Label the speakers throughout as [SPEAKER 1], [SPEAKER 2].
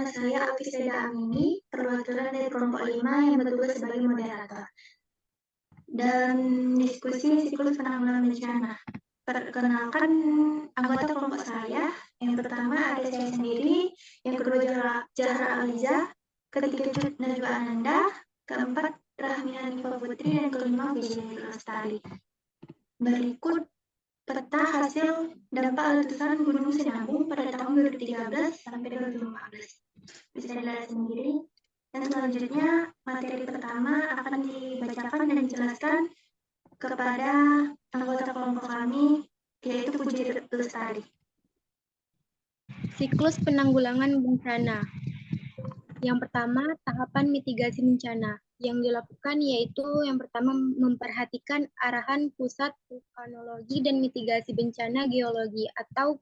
[SPEAKER 1] nama saya Alfiseda Amini, perwakilan dari kelompok 5 yang bertugas sebagai moderator. Dan diskusi siklus penanggulangan bencana. Perkenalkan anggota kelompok saya. Yang pertama ada saya sendiri, yang kedua Zahra Aliza, ketiga Najwa Ananda, keempat Rahmi Hanifah Putri, dan kelima Vijay Lestari. Berikut peta hasil dampak letusan Gunung Sinabung pada tahun 2013 sampai 2014. Bisa dilihat sendiri. Dan selanjutnya materi pertama akan dibacakan dan dijelaskan kepada anggota kelompok kami, yaitu Puji Lestari.
[SPEAKER 2] Siklus penanggulangan bencana. Yang pertama, tahapan mitigasi bencana. Yang dilakukan yaitu yang pertama memperhatikan arahan Pusat Vulkanologi dan Mitigasi Bencana Geologi atau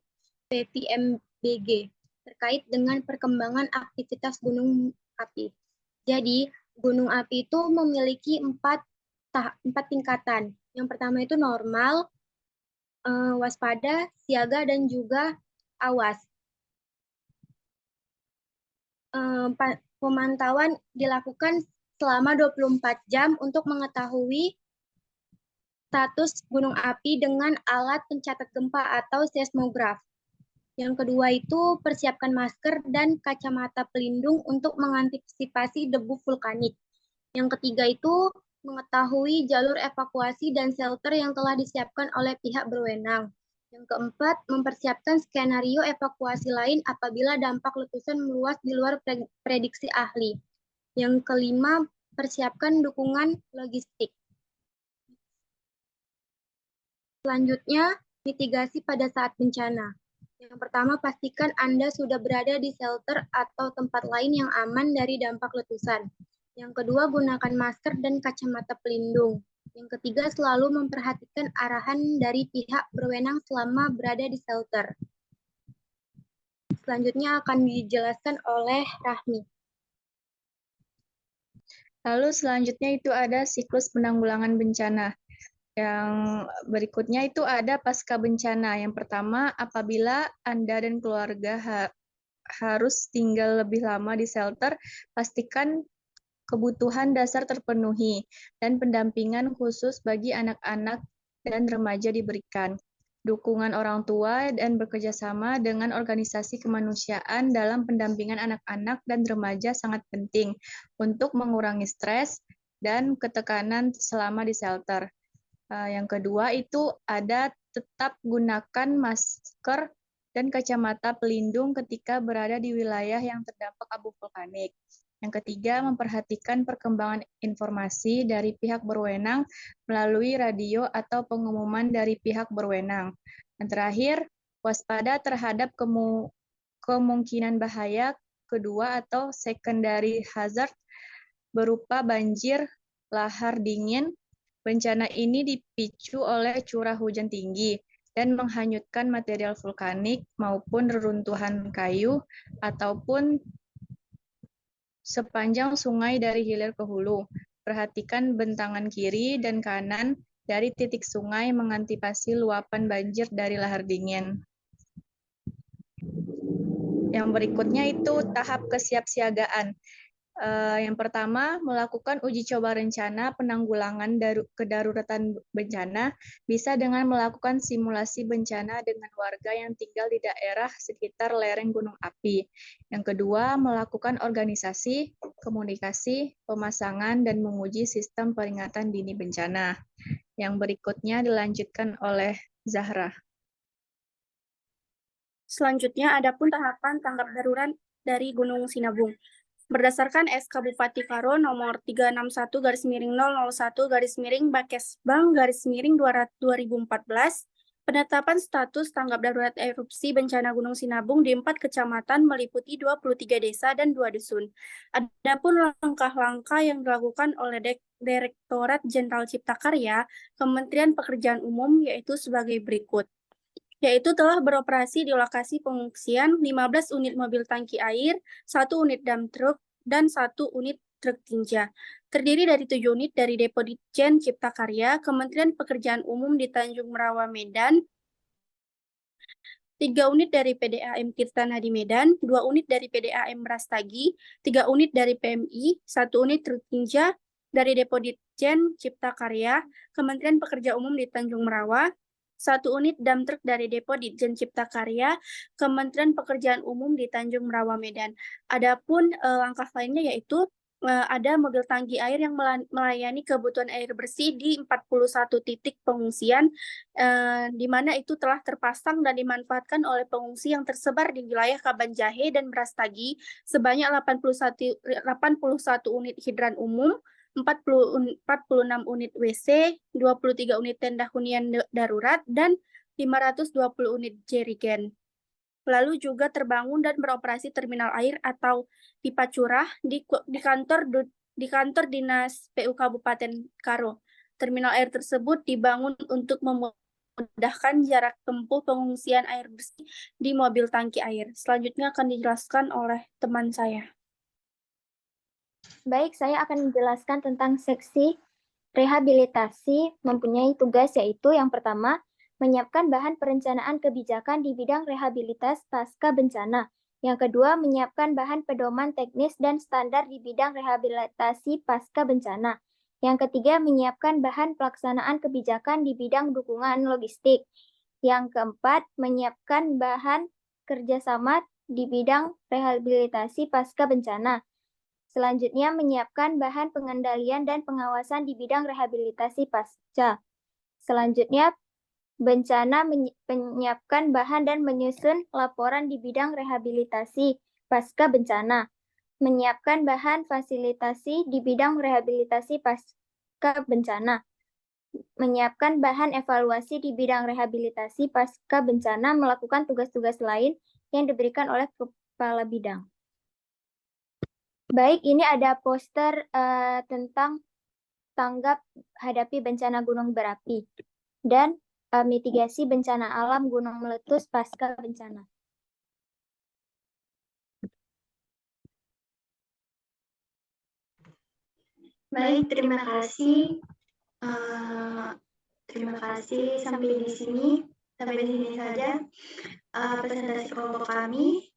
[SPEAKER 2] PVMBG terkait dengan perkembangan aktivitas gunung api. Jadi, gunung api itu memiliki empat tingkatan. Yang pertama itu normal, waspada, siaga, dan juga awas. Pemantauan dilakukan selama 24 jam untuk mengetahui status gunung api dengan alat pencatat gempa atau seismograf. Yang kedua itu persiapkan masker dan kacamata pelindung untuk mengantisipasi debu vulkanik. Yang ketiga itu mengetahui jalur evakuasi dan shelter yang telah disiapkan oleh pihak berwenang. Yang keempat, mempersiapkan skenario evakuasi lain apabila dampak letusan meluas di luar prediksi ahli. Yang kelima, persiapkan dukungan logistik. Selanjutnya, mitigasi pada saat bencana. Yang pertama, pastikan Anda sudah berada di shelter atau tempat lain yang aman dari dampak letusan. Yang kedua, gunakan masker dan kacamata pelindung. Yang ketiga, selalu memperhatikan arahan dari pihak berwenang selama berada di shelter. Selanjutnya akan dijelaskan oleh Rahmi.
[SPEAKER 3] Lalu selanjutnya itu ada siklus penanggulangan bencana. Yang berikutnya itu ada pasca bencana. Yang pertama, apabila Anda dan keluarga harus tinggal lebih lama di shelter, pastikan kebutuhan dasar terpenuhi dan pendampingan khusus bagi anak-anak dan remaja diberikan. Dukungan orang tua dan bekerjasama dengan organisasi kemanusiaan dalam pendampingan anak-anak dan remaja sangat penting untuk mengurangi stres dan ketekanan selama di shelter. Yang kedua itu ada tetap gunakan masker dan kacamata pelindung ketika berada di wilayah yang terdampak abu vulkanik. Yang ketiga, memperhatikan perkembangan informasi dari pihak berwenang melalui radio atau pengumuman dari pihak berwenang. Dan terakhir, waspada terhadap kemungkinan bahaya kedua atau secondary hazard berupa banjir lahar dingin. Bencana ini dipicu oleh curah hujan tinggi dan menghanyutkan material vulkanik maupun reruntuhan kayu ataupun sepanjang sungai dari hilir ke hulu. Perhatikan bentangan kiri dan kanan dari titik sungai mengantisipasi luapan banjir dari lahar dingin. Yang berikutnya itu tahap kesiapsiagaan. Yang pertama, melakukan uji coba rencana penanggulangan kedaruratan bencana bisa dengan melakukan simulasi bencana dengan warga yang tinggal di daerah sekitar lereng gunung api. Yang kedua, melakukan organisasi, komunikasi, pemasangan, dan menguji sistem peringatan dini bencana. Yang berikutnya dilanjutkan oleh Zahra.
[SPEAKER 4] Selanjutnya, adapun tahapan tanggap darurat dari Gunung Sinabung. Berdasarkan SK Bupati Karo nomor 361-001-Bakesbang-2014, penetapan status tanggap darurat erupsi bencana Gunung Sinabung di 4 kecamatan meliputi 23 desa dan 2 dusun. Adapun langkah-langkah yang dilakukan oleh Direktorat Jenderal Cipta Karya, Kementerian Pekerjaan Umum yaitu sebagai berikut. Yaitu telah beroperasi di lokasi pengungsian 15 unit mobil tangki air, 1 unit dump truck, dan 1 unit truk tinja. Terdiri dari 7 unit dari Depo Ditjen Cipta Karya, Kementerian Pekerjaan Umum di Tanjung Merawa, Medan, 3 unit dari PDAM Tirtana di Medan, 2 unit dari PDAM Brastagi, 3 unit dari PMI, 1 unit truk tinja dari Depo Ditjen Cipta Karya, Kementerian Pekerja Umum di Tanjung Merawa, 1 unit dump truck dari Depo Ditjen Cipta Karya, Kementerian Pekerjaan Umum di Tanjung Merawa, Medan. Adapun langkah lainnya yaitu ada mobil tangki air yang melayani kebutuhan air bersih di 41 titik pengungsian, di mana itu telah terpasang dan dimanfaatkan oleh pengungsi yang tersebar di wilayah Kabanjahe dan Brastagi sebanyak 81 unit hidran umum, 46 unit WC, 23 unit tenda hunian darurat, dan 520 unit jerigen. Lalu juga terbangun dan beroperasi terminal air atau pipa curah di kantor Dinas PU Kabupaten Karo. Terminal air tersebut dibangun untuk memudahkan jarak tempuh pengungsian air bersih di mobil tangki air. Selanjutnya akan dijelaskan oleh teman saya.
[SPEAKER 5] Baik, saya akan menjelaskan tentang seksi rehabilitasi mempunyai tugas yaitu yang pertama, menyiapkan bahan perencanaan kebijakan di bidang rehabilitas pasca bencana. Yang kedua, menyiapkan bahan pedoman teknis dan standar di bidang rehabilitasi pasca bencana. Yang ketiga, menyiapkan bahan pelaksanaan kebijakan di bidang dukungan logistik. Yang keempat, menyiapkan bahan kerjasama di bidang rehabilitasi pasca bencana. Selanjutnya, menyiapkan bahan pengendalian dan pengawasan di bidang rehabilitasi pasca. Selanjutnya, bencana menyiapkan bahan dan menyusun laporan di bidang rehabilitasi pasca bencana. Menyiapkan bahan fasilitasi di bidang rehabilitasi pasca bencana. Menyiapkan bahan evaluasi di bidang rehabilitasi pasca bencana, melakukan tugas-tugas lain yang diberikan oleh kepala bidang. Baik, ini ada poster tentang tanggap hadapi bencana gunung berapi dan mitigasi bencana alam gunung meletus pasca bencana.
[SPEAKER 1] Baik, terima kasih. Terima kasih sampai di sini saja presentasi kelompok kami.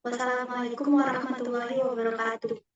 [SPEAKER 1] Wassalamualaikum warahmatullahi wabarakatuh.